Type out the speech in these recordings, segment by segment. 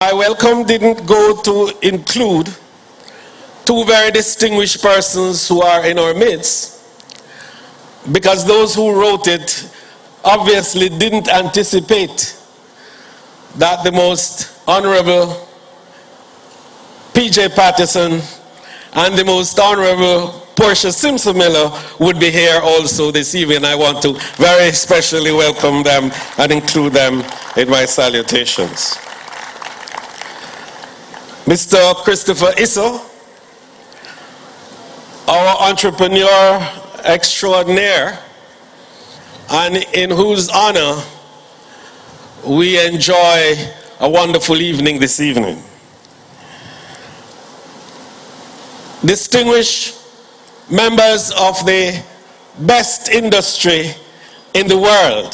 My welcome didn't go to include two very distinguished persons who are in our midst, because those who wrote it obviously didn't anticipate that the most honorable P.J. Patterson and the most honorable Portia Simpson Miller would be here also this evening. I want to very especially welcome them and include them in my salutations. Mr. Christopher Isso, our entrepreneur extraordinaire, and in whose honor we enjoy a wonderful evening this evening. Distinguished members of the best industry in the world,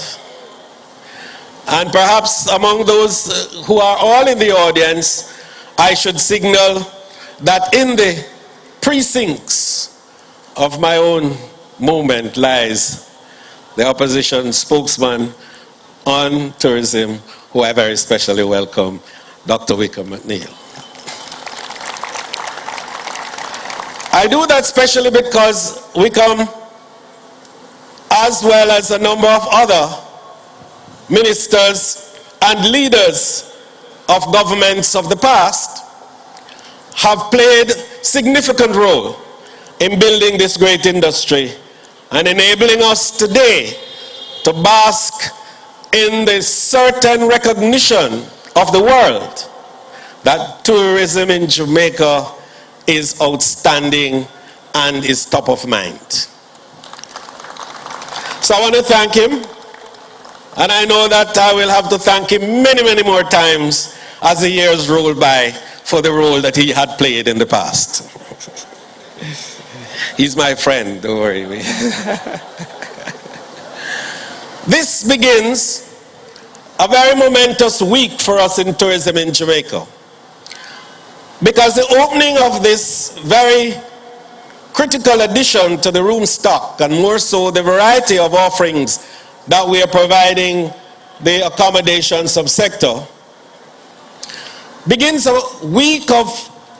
and perhaps among those who are all in the audience, I should signal that in the precincts of my own movement lies the opposition spokesman on tourism, who I very specially welcome, Dr. Wickham McNeil. I do that specially because Wickham, as well as a number of other ministers and leaders of governments of the past, have played significant role in building this great industry and enabling us today to bask in the certain recognition of the world that tourism in Jamaica is outstanding and is top of mind. So I want to thank him, and I know that I will have to thank him many, many more times as the years roll by for the role that he had played in the past. He's my friend, don't worry. This begins a very momentous week for us in tourism in Jamaica, because the opening of this very critical addition to the room stock, and more so the variety of offerings that we are providing the accommodation subsector, begins a week of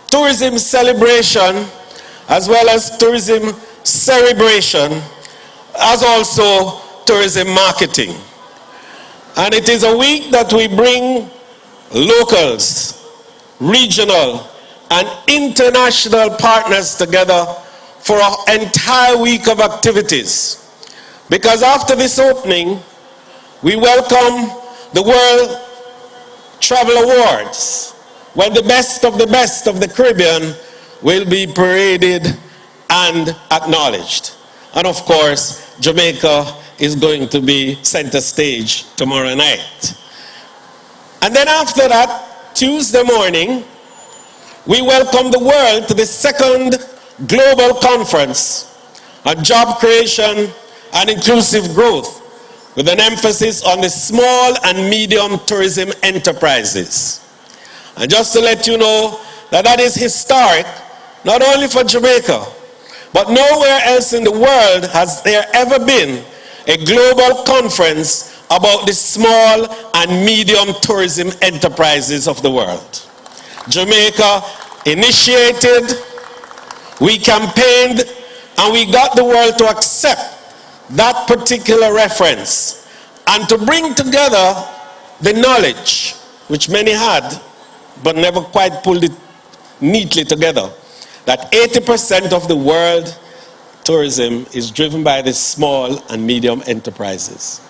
tourism celebration as well as tourism celebration, as also tourism marketing. And it is a week that we bring locals, regional and international partners together for an entire week of activities. Because after this opening, we welcome the World Travel Awards, when the best of the Caribbean will be paraded and acknowledged. And of course, Jamaica is going to be center stage tomorrow night. And then after that, Tuesday morning, we welcome the world to the second global conference on job creation and inclusive growth, with an emphasis on the small and medium tourism enterprises. And just to let you know that that is historic, not only for Jamaica, but nowhere else in the world has there ever been a global conference about the small and medium tourism enterprises of the world. Jamaica initiated, we campaigned, and we got the world to accept that particular reference and to bring together the knowledge which many had but never quite pulled it neatly together, that 80% of the world tourism is driven by the small and medium enterprises.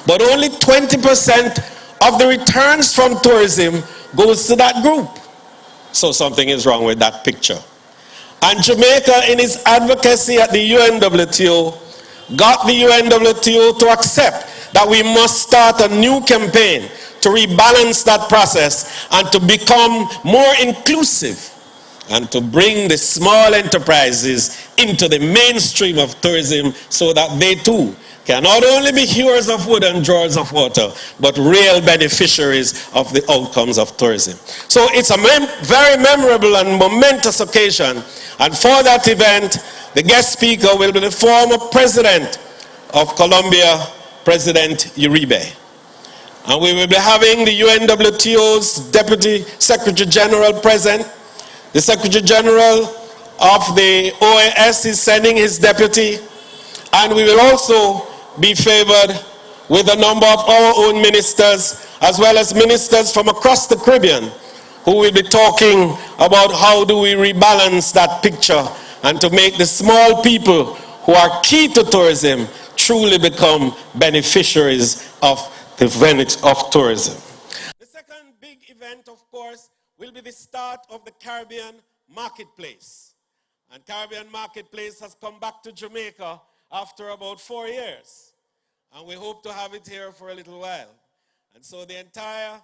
But only 20% of the returns from tourism goes to that group. So something is wrong with that picture. And Jamaica, in its advocacy at the UNWTO, got the UNWTO to accept that we must start a new campaign to rebalance that process and to become more inclusive and to bring the small enterprises into the mainstream of tourism so that they too can not only be hewers of wood and drawers of water, but real beneficiaries of the outcomes of tourism. So it's a very memorable and momentous occasion, and for that event, the guest speaker will be the former president of Colombia, President Uribe. And we will be having the UNWTO's Deputy Secretary General present. The Secretary General of the OAS is sending his deputy. And we will also be favored with a number of our own ministers, as well as ministers from across the Caribbean, who will be talking about how do we rebalance that picture and to make the small people who are key to tourism truly become beneficiaries of the benefits of tourism. The second big event, of course, will be the start of the Caribbean Marketplace. And Caribbean Marketplace has come back to Jamaica after about 4 years. And we hope to have it here for a little while. And so the entire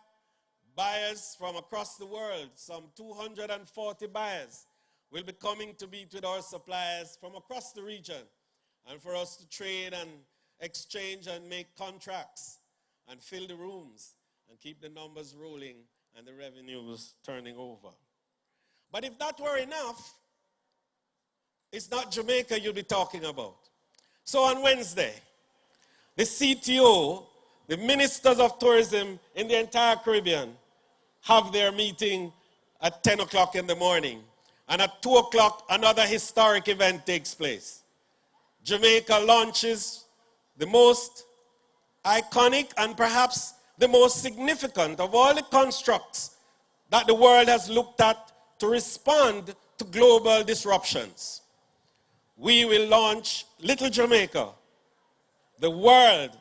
buyers from across the world, some 240 buyers, will be coming to meet with our suppliers from across the region, and for us to trade and exchange and make contracts and fill the rooms and keep the numbers rolling and the revenues turning over. But if that were enough, it's not Jamaica you'll be talking about. So on Wednesday, the CTO, the ministers of tourism in the entire Caribbean, have their meeting at 10 o'clock in the morning. And at 2 o'clock, another historic event takes place. Jamaica launches the most iconic and perhaps the most significant of all the constructs that the world has looked at to respond to global disruptions. We will launch Little Jamaica, the World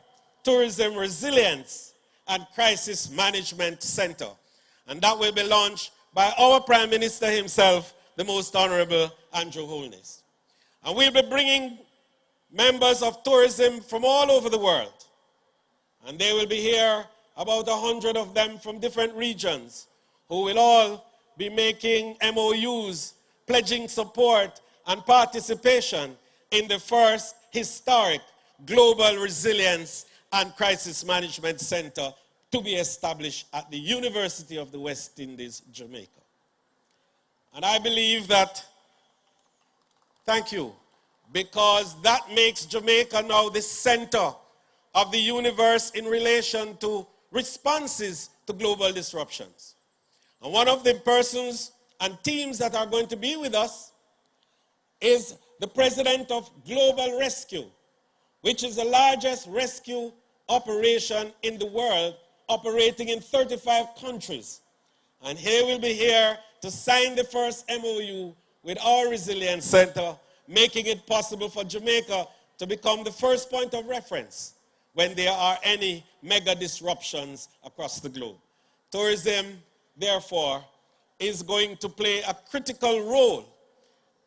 Tourism Resilience and Crisis Management Center. And that will be launched by our Prime Minister himself, the Most Honorable Andrew Holness. And we'll be bringing members of tourism from all over the world. And they will be here, about 100 of them from different regions, who will all be making MOUs, pledging support and participation in the first historic Global Resilience and Crisis Management Center to be established at the University of the West Indies, Jamaica. And I believe that, thank you, because that makes Jamaica now the center of the universe in relation to responses to global disruptions. And one of the persons and teams that are going to be with us is the president of Global Rescue, which is the largest rescue operation in the world, operating in 35 countries. And he will be here to sign the first MOU with our Resilience Center, making it possible for Jamaica to become the first point of reference when there are any mega disruptions across the globe. Tourism, therefore, is going to play a critical role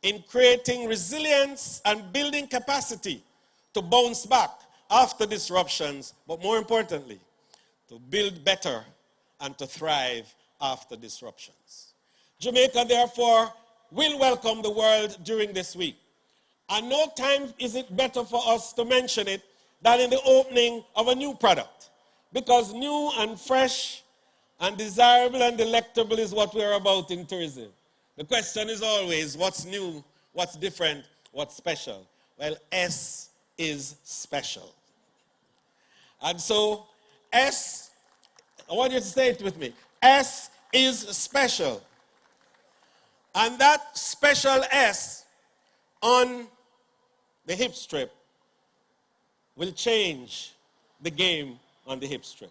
in creating resilience and building capacity to bounce back after disruptions, but more importantly, to build better and to thrive after disruptions. Jamaica, therefore, will welcome the world during this week. And no time is it better for us to mention it than in the opening of a new product. Because new and fresh and desirable and delectable is what we're about in tourism. The question is always, what's new, what's different, what's special? Well, S is special. And so, S, I want you to say it with me. S is special. And that special S on the hip strip will change the game on the hip strip.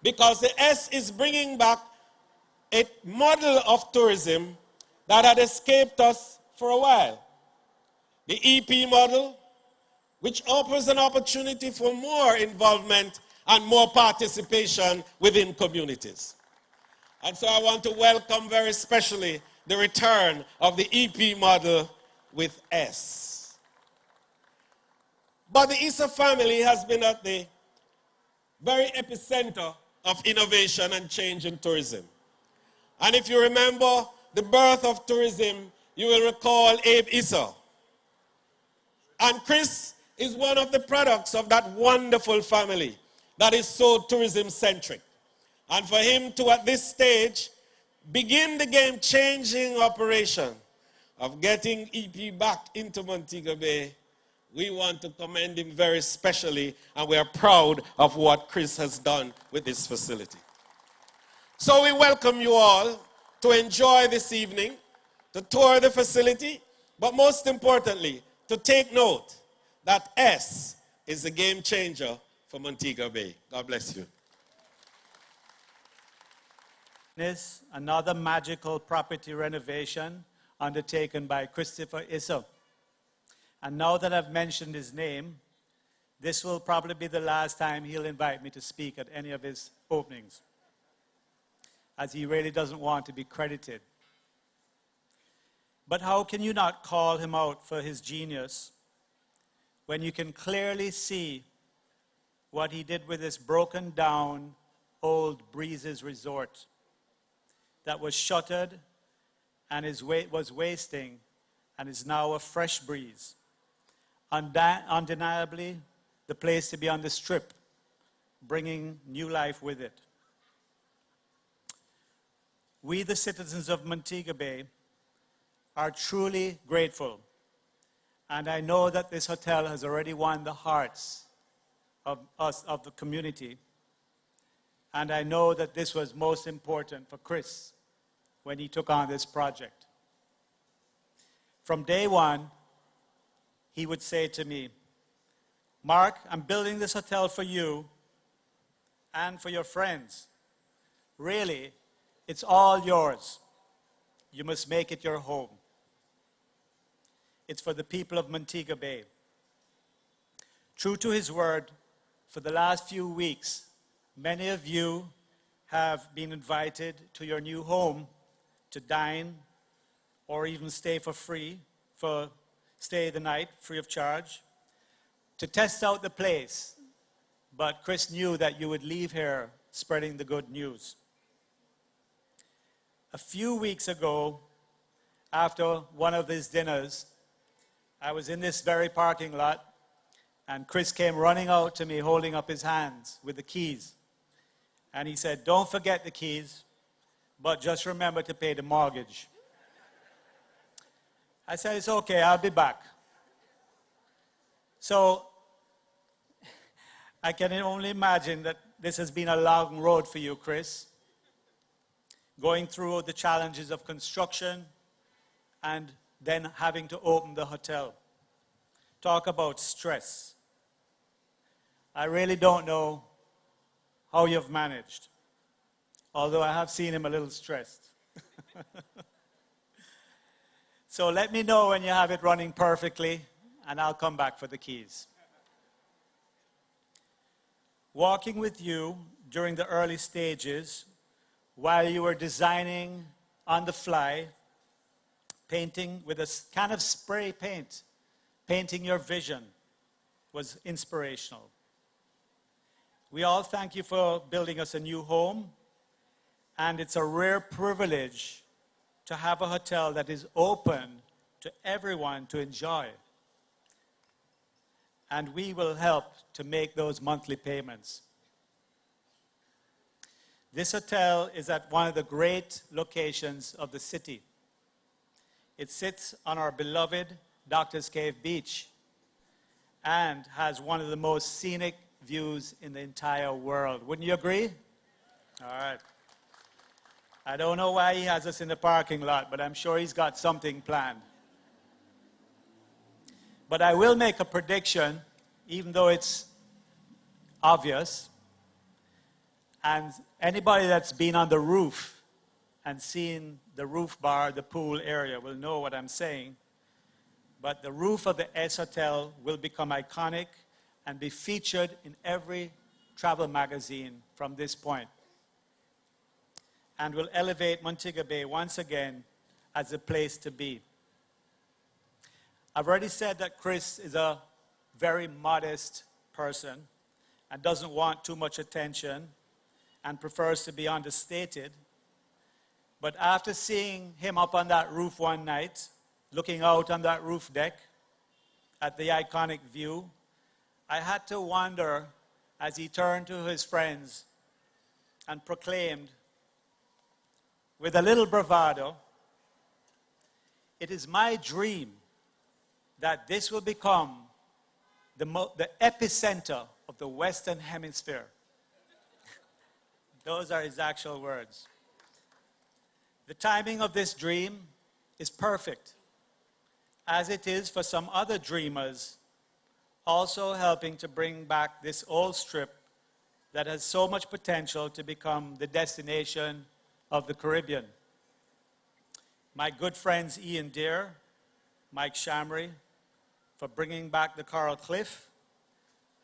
Because the S is bringing back a model of tourism that had escaped us for a while. The EP model, which offers an opportunity for more involvement and more participation within communities. And so I want to welcome very specially the return of the EP model with S. But the Issa family has been at the very epicenter of innovation and change in tourism. And if you remember the birth of tourism, you will recall Abe Issa. And Chris is one of the products of that wonderful family that is so tourism-centric. And for him to, at this stage, begin the game-changing operation of getting EP back into Montego Bay We want to commend him very specially, and we are proud of what Chris has done with this facility. So we welcome you all to enjoy this evening, to tour the facility, but most importantly, to take note that S is a game changer for Montego Bay. God bless you. This another magical property renovation undertaken by Christopher Issa. And now that I've mentioned his name, this will probably be the last time he'll invite me to speak at any of his openings, as he really doesn't want to be credited. But how can you not call him out for his genius when you can clearly see what he did with this broken down old Breezes resort that was shuttered and was wasting and is now a fresh breeze? Undeniably, the place to be on the Strip, bringing new life with it. We, the citizens of Montego Bay, are truly grateful. And I know that this hotel has already won the hearts of us, of the community. And I know that this was most important for Chris when he took on this project. From day one, he would say to me, "Mark, I'm building this hotel for you and for your friends. Really, it's all yours. You must make it your home. It's for the people of Montego Bay." True to his word, for the last few weeks, many of you have been invited to your new home to dine or even stay stay the night free of charge, to test out the place. But Chris knew that you would leave here spreading the good news. A few weeks ago, after one of these dinners, I was in this very parking lot, and Chris came running out to me holding up his hands with the keys. And he said, "Don't forget the keys, but just remember to pay the mortgage." I said, "It's okay, I'll be back." So I can only imagine that this has been a long road for you, Chris, going through the challenges of construction and then having to open the hotel. Talk about stress. I really don't know how you've managed, although I have seen him a little stressed. So let me know when you have it running perfectly, and I'll come back for the keys. Walking with you during the early stages, while you were designing on the fly, painting with a kind of spray paint, painting your vision, was inspirational. We all thank you for building us a new home, and it's a rare privilege to have a hotel that is open to everyone to enjoy. And we will help to make those monthly payments. This hotel is at one of the great locations of the city. It sits on our beloved Doctor's Cave Beach and has one of the most scenic views in the entire world. Wouldn't you agree? All right. I don't know why he has us in the parking lot, but I'm sure he's got something planned. But I will make a prediction, even though it's obvious. And anybody that's been on the roof and seen the roof bar, the pool area, will know what I'm saying. But the roof of the S Hotel will become iconic and be featured in every travel magazine from this point, and will elevate Montego Bay once again as a place to be. I've already said that Chris is a very modest person and doesn't want too much attention and prefers to be understated. But after seeing him up on that roof one night, looking out on that roof deck at the iconic view, I had to wonder as he turned to his friends and proclaimed with a little bravado, "It is my dream that this will become the epicenter of the Western Hemisphere. Those are his actual words. The timing of this dream is perfect, as it is for some other dreamers, also helping to bring back this old strip that has so much potential to become the destination of the Caribbean. My good friends Ian Deere, Mike Shamry, for bringing back the Coral Cliff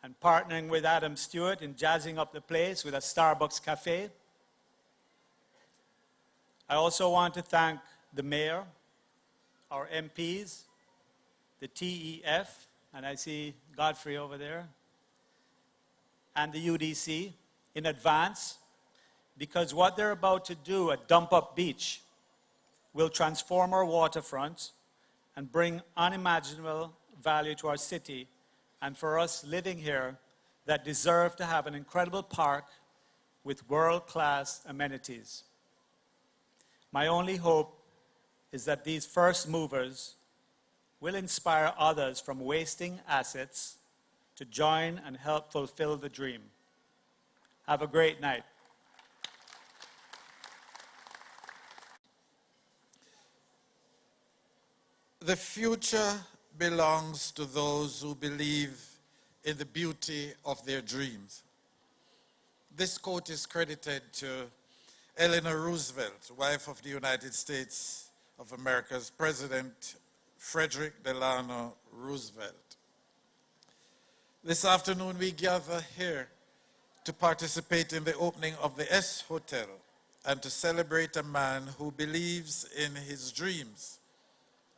and partnering with Adam Stewart in jazzing up the place with a Starbucks cafe. I also want to thank the mayor, our MPs, the TEF, and I see Godfrey over there, and the UDC in advance, because what they're about to do at Dump Up Beach will transform our waterfront and bring unimaginable value to our city and for us living here that deserve to have an incredible park with world-class amenities. My only hope is that these first movers will inspire others from wasting assets to join and help fulfill the dream. Have a great night. The future belongs to those who believe in the beauty of their dreams. This quote is credited to Eleanor Roosevelt, wife of the United States of America's President Frederick Delano Roosevelt. This afternoon we gather here to participate in the opening of the S Hotel and to celebrate a man who believes in his dreams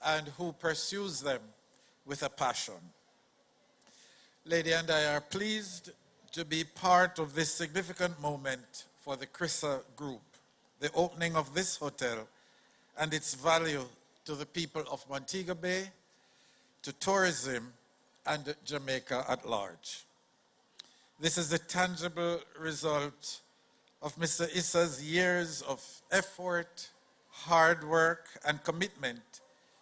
and who pursues them with a passion. Lady and I are pleased to be part of this significant moment for the CRISA Group, the opening of this hotel and its value to the people of Montego Bay, to tourism, and Jamaica at large. This is the tangible result of Mr. Issa's years of effort, hard work, and commitment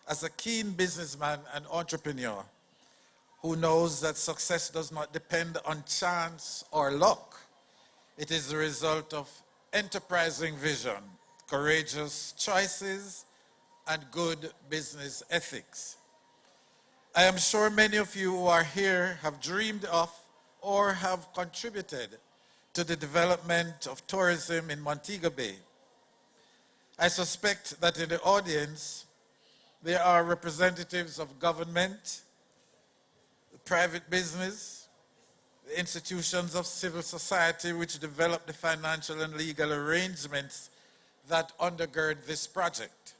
as a keen businessman and entrepreneur who knows that success does not depend on chance or luck. It is the result of enterprising vision, courageous choices, and good business ethics. I am sure many of you who are here have dreamed of or have contributed to the development of tourism in Montego Bay. I suspect that in the audience, there are representatives of government, private business, the institutions of civil society which develop the financial and legal arrangements that undergird this project.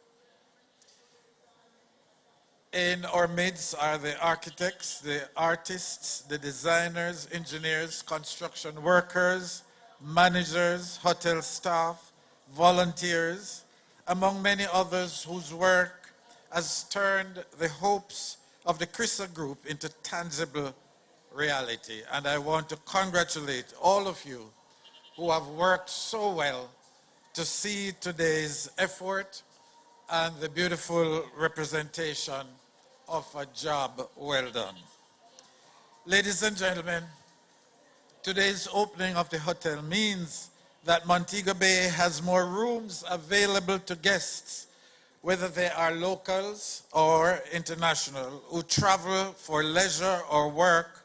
In our midst are the architects, the artists, the designers, engineers, construction workers, managers, hotel staff, volunteers, among many others whose work has turned the hopes of the CRISA Group into tangible reality. And I want to congratulate all of you who have worked so well to see today's effort and the beautiful representation of a job well done. Ladies and gentlemen, today's opening of the hotel means that Montego Bay has more rooms available to guests, whether they are locals or international, who travel for leisure or work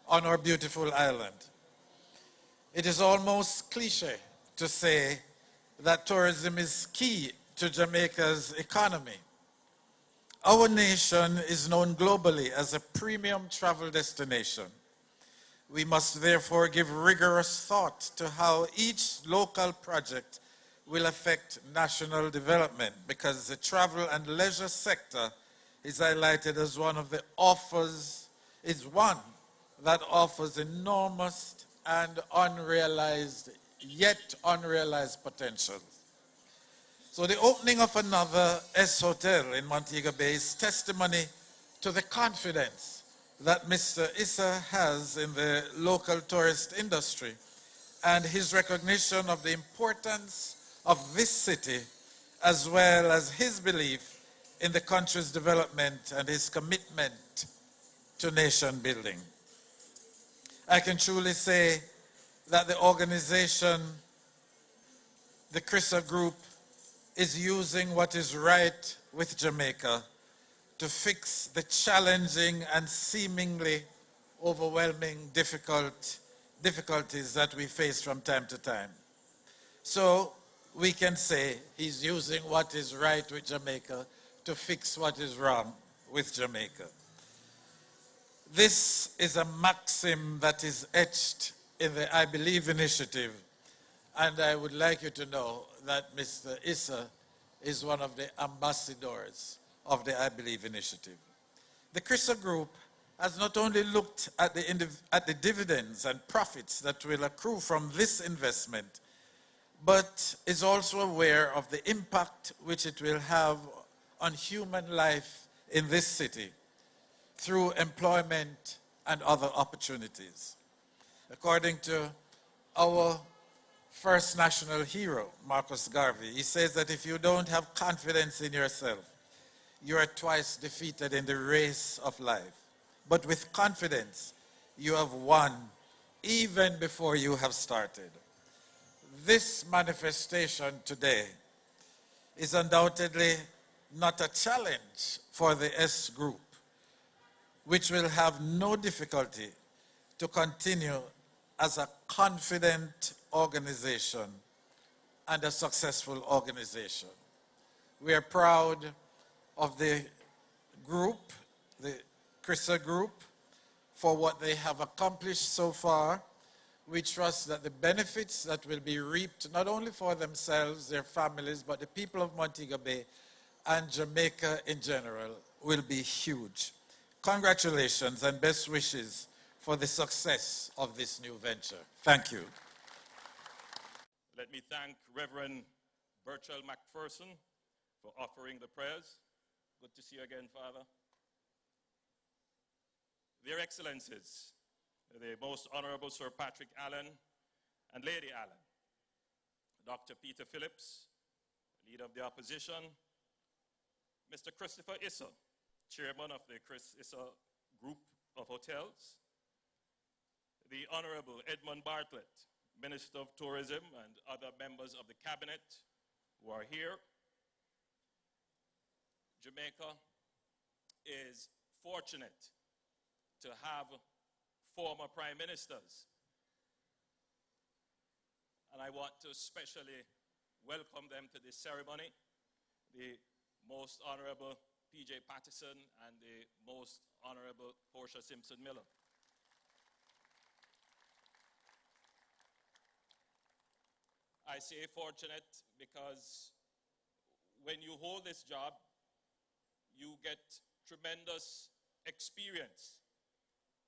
on our beautiful island. It is almost cliche to say that tourism is key to Jamaica's economy. Our nation is known globally as a premium travel destination. We must therefore give rigorous thought to how each local project will affect national development, because the travel and leisure sector is highlighted as one that offers enormous and yet unrealized potential. So the opening of another S Hotel in Montego Bay is testimony to the confidence that Mr. Issa has in the local tourist industry and his recognition of the importance of this city, as well as his belief in the country's development and his commitment to nation building. I can truly say that the organization, the CRISA group, is using what is right with Jamaica to fix the challenging and seemingly overwhelming difficulties that we face from time to time. So we can say he's using what is right with Jamaica to fix what is wrong with Jamaica. This is a maxim that is etched in the I Believe initiative, and I would like you to know that Mr. Issa is one of the ambassadors of the I Believe initiative. The CRISA group has not only looked at the dividends and profits that will accrue from this investment, but is also aware of the impact which it will have on human life in this city through employment and other opportunities. According to our first national hero, Marcus Garvey, he says that if you don't have confidence in yourself, you are twice defeated in the race of life. But with confidence, you have won even before you have started. This manifestation today is undoubtedly not a challenge for the S group, which will have no difficulty to continue as a confident organization and a successful organization. We are proud of the group, the CRISA group, for what they have accomplished so far. We trust that the benefits that will be reaped, not only for themselves, their families, but the people of Montego Bay and Jamaica in general, will be huge. Congratulations and best wishes for the success of this new venture. Thank you. Let me thank Reverend Burchell McPherson for offering the prayers. Good to see you again, Father. Their Excellencies, the Most Honorable Sir Patrick Allen and Lady Allen, Dr. Peter Phillips, Leader of the Opposition, Mr. Christopher Issa, Chairman of the Chris Issa Group of Hotels, the Honorable Edmund Bartlett, Minister of Tourism, and other members of the Cabinet who are here. Jamaica is fortunate to have former prime ministers. And I want to especially welcome them to this ceremony, the Most Honorable P.J. Patterson and the Most Honorable Portia Simpson Miller. I say fortunate because when you hold this job, you get tremendous experience,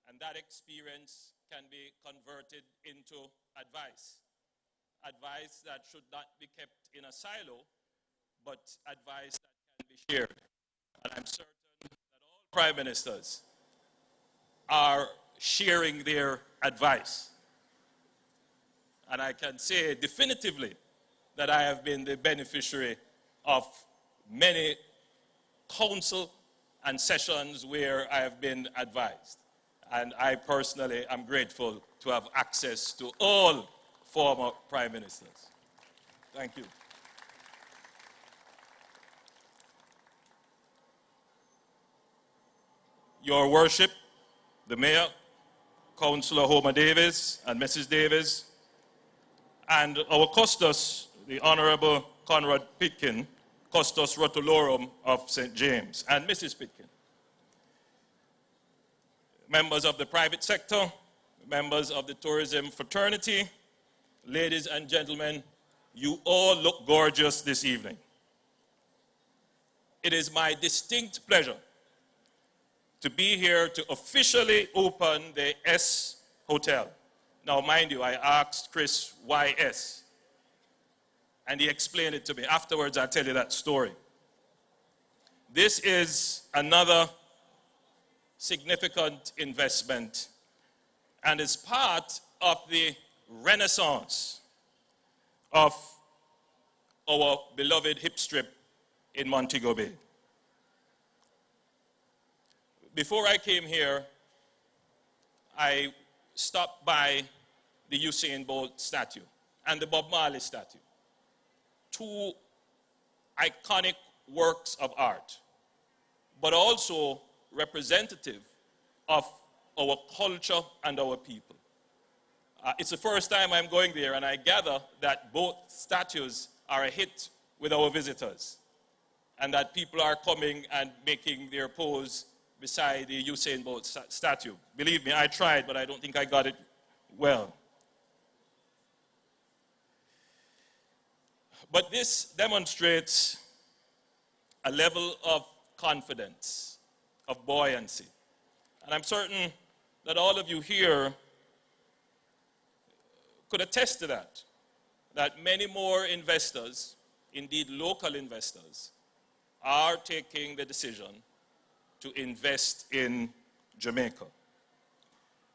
and that experience can be converted into advice. Advice that should not be kept in a silo, but advice that can be shared. And I'm certain that all prime ministers are sharing their advice. And I can say definitively that I have been the beneficiary of many council and sessions where I have been advised. And I personally am grateful to have access to all former prime ministers. Thank you. Your Worship, the Mayor, Councillor Homer Davis and Mrs. Davis, and our Custos, the Honorable Conrad Pitkin, Custos Rotulorum of St. James, and Mrs. Pitkin. Members of the private sector, members of the tourism fraternity, ladies and gentlemen, you all look gorgeous this evening. It is my distinct pleasure to be here to officially open the S Hotel. Now, mind you, I asked Chris, why S? And he explained it to me. Afterwards, I'll tell you that story. This is another significant investment and is part of the renaissance of our beloved hip strip in Montego Bay. Before I came here, I stop by the Usain Bolt statue and the Bob Marley statue. Two iconic works of art, but also representative of our culture and our people. It's the first time I'm going there, and I gather that both statues are a hit with our visitors, and that people are coming and making their pose beside the Usain Bolt statue. Believe me, I tried, but I don't think I got it well. But this demonstrates a level of confidence, of buoyancy. And I'm certain that all of you here could attest to that many more investors, indeed local investors, are taking the decision to invest in Jamaica.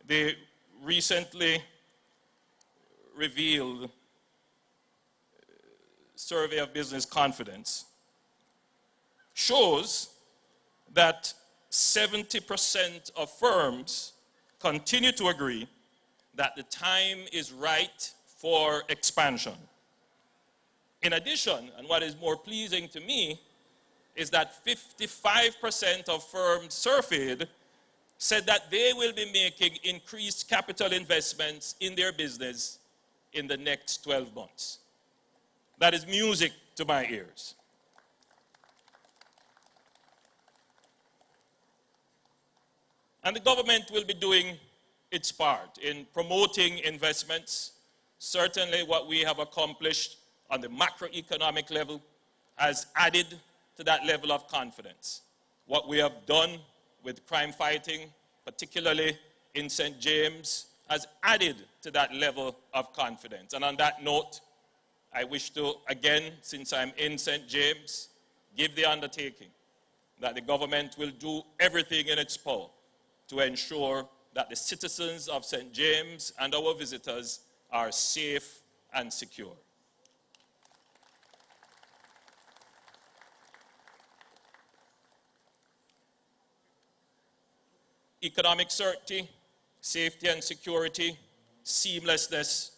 They recently revealed survey of business confidence shows that 70% of firms continue to agree that the time is right for expansion. In addition, and what is more pleasing to me, is that 55% of firms surveyed said that they will be making increased capital investments in their business in the next 12 months. That is music to my ears. And the government will be doing its part in promoting investments. Certainly what we have accomplished on the macroeconomic level has added to that level of confidence. What we have done with crime fighting, particularly in St. James, has added to that level of confidence. And on that note, I wish to, again, since I'm in St. James, give the undertaking that the government will do everything in its power to ensure that the citizens of St. James and our visitors are safe and secure. Economic certainty, safety and security, seamlessness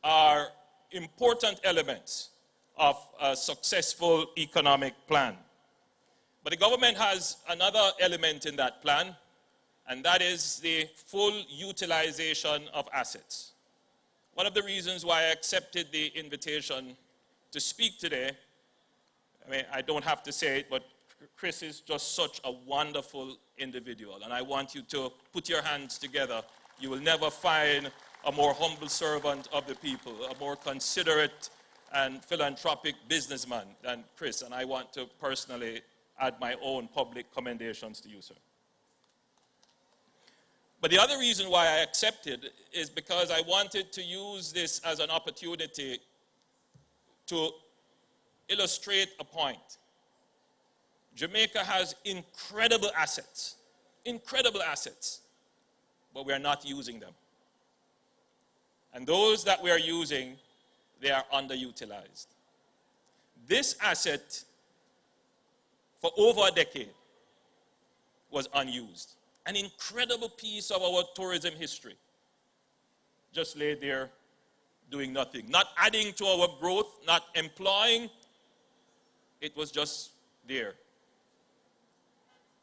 are important elements of a successful economic plan. But the government has another element in that plan, and that is the full utilization of assets. One of the reasons why I accepted the invitation to speak today, I don't have to say it, but Chris is just such a wonderful individual, and I want you to put your hands together. You will never find a more humble servant of the people, a more considerate and philanthropic businessman than Chris, and I want to personally add my own public commendations to you, sir. But the other reason why I accepted is because I wanted to use this as an opportunity to illustrate a point. Jamaica has incredible assets, but we are not using them. And those that we are using, they are underutilized. This asset, for over a decade, was unused. An incredible piece of our tourism history just lay there doing nothing, not adding to our growth, not employing. It was just there.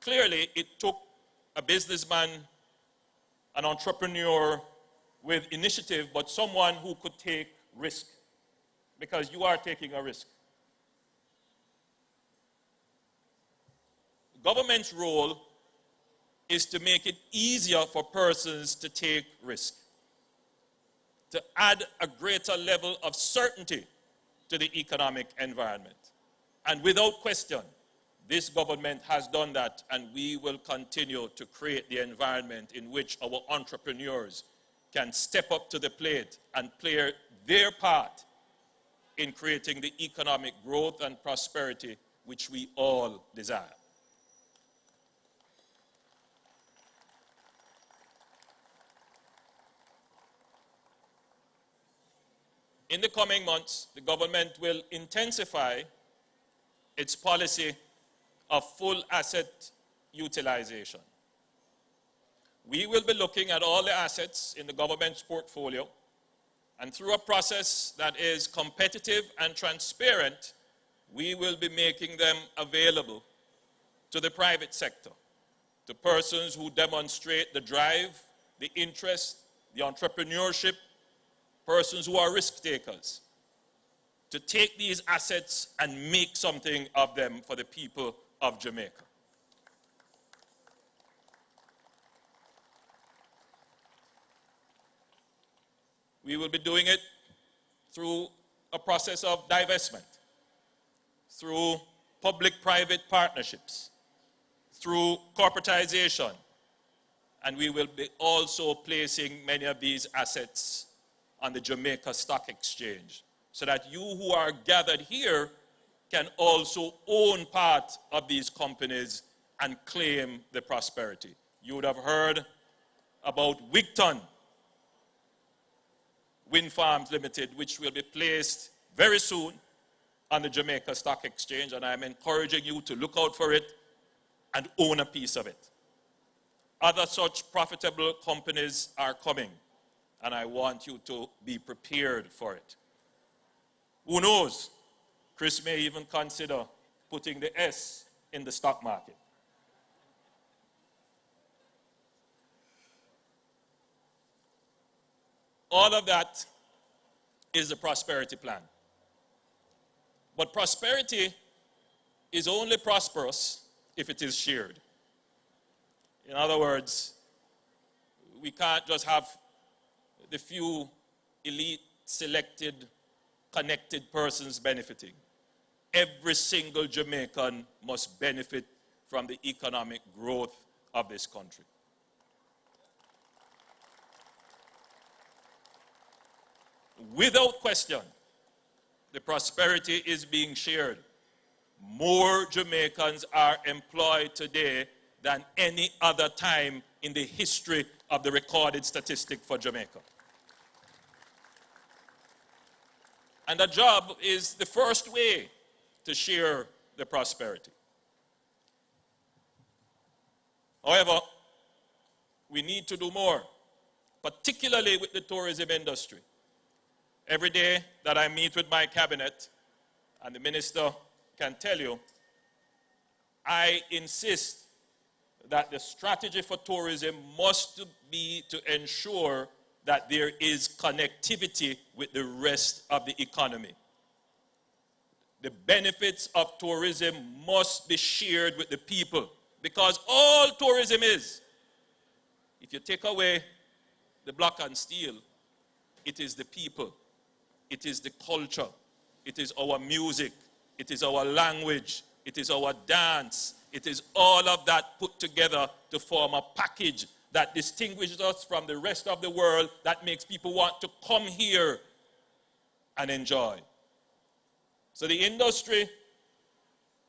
Clearly, it took a businessman, an entrepreneur with initiative, but someone who could take risk, because you are taking a risk. The government's role is to make it easier for persons to take risk, to add a greater level of certainty to the economic environment. And without question, this government has done that, and we will continue to create the environment in which our entrepreneurs can step up to the plate and play their part in creating the economic growth and prosperity which we all desire. In the coming months, the government will intensify its policy of full asset utilization. We will be looking at all the assets in the government's portfolio, and through a process that is competitive and transparent, we will be making them available to the private sector, to persons who demonstrate the drive, the interest, the entrepreneurship, persons who are risk takers, to take these assets and make something of them for the people of Jamaica. We will be doing it through a process of divestment, through public-private partnerships, through corporatization, and we will be also placing many of these assets on the Jamaica Stock Exchange, so that you who are gathered here can also own part of these companies and claim the prosperity. You would have heard about Wigton Wind Farms Limited, which will be placed very soon on the Jamaica Stock Exchange, and I'm encouraging you to look out for it and own a piece of it. Other such profitable companies are coming, and I want you to be prepared for it. Who knows? Chris may even consider putting the S in the stock market. All of that is the prosperity plan. But prosperity is only prosperous if it is shared. In other words, we can't just have the few elite, selected, connected persons benefiting. Every single Jamaican must benefit from the economic growth of this country. Without question, the prosperity is being shared. More Jamaicans are employed today than any other time in the history of the recorded statistic for Jamaica. And a job is the first way to share the prosperity. However, we need to do more, particularly with the tourism industry. Every day that I meet with my cabinet, and the minister can tell you, I insist that the strategy for tourism must be to ensure that there is connectivity with the rest of the economy. The benefits of tourism must be shared with the people, because all tourism is, if you take away the block and steel, it is the people, it is the culture, it is our music, it is our language, it is our dance, it is all of that put together to form a package that distinguishes us from the rest of the world, that makes people want to come here and enjoy. So the industry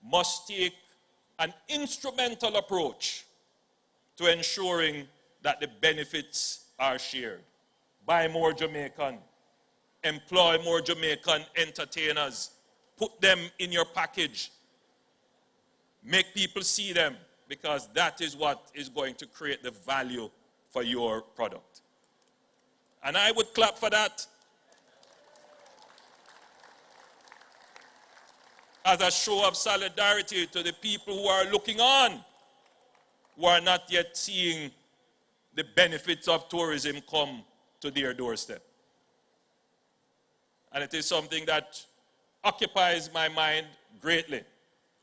must take an instrumental approach to ensuring that the benefits are shared. Buy more Jamaican, employ more Jamaican entertainers, put them in your package, make people see them, because that is what is going to create the value for your product. And I would clap for that as a show of solidarity to the people who are looking on, who are not yet seeing the benefits of tourism come to their doorstep. And it is something that occupies my mind greatly.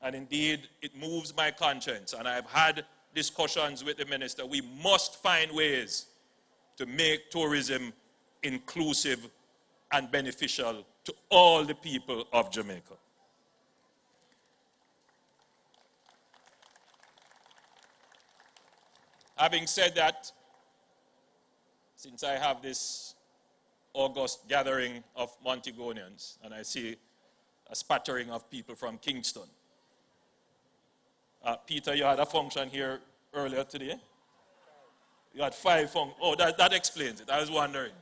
And indeed, it moves my conscience. And I've had discussions with the minister. We must find ways to make tourism inclusive and beneficial to all the people of Jamaica. Having said that, since I have this august gathering of Montegonians, and I see a spattering of people from Kingston. Peter, you had a function here earlier today? You had 5 functions. Oh, that explains it. I was wondering.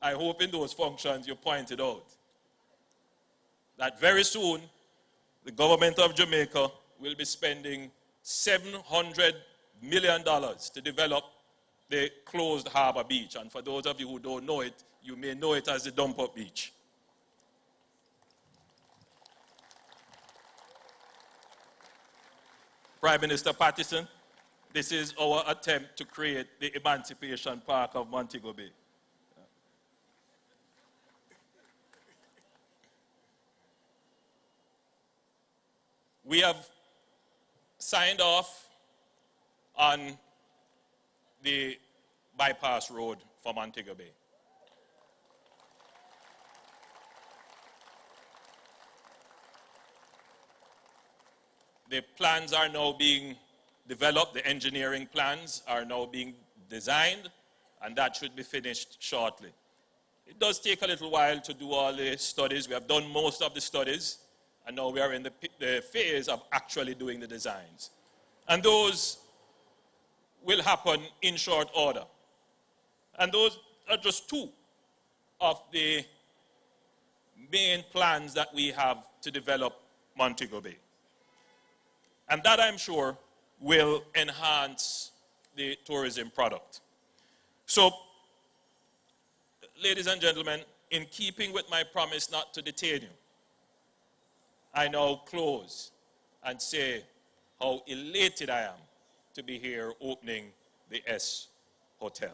I hope in those functions you pointed out that very soon the government of Jamaica will be spending $700 million to develop the closed harbor beach. And for those of you who don't know it, you may know it as the dump-up beach. Prime Minister Patterson, this is our attempt to create the Emancipation Park of Montego Bay. We have signed off on the bypass road for Montego Bay. The plans are now being developed, the engineering plans are now being designed, and that should be finished shortly. It does take a little while to do all the studies. We have done most of the studies, and now we are in the phase of actually doing the designs. And those will happen in short order. And those are just two of the main plans that we have to develop Montego Bay. And that, I'm sure, will enhance the tourism product. So, ladies and gentlemen, in keeping with my promise not to detain you, I now close and say how elated I am to be here opening the S Hotel.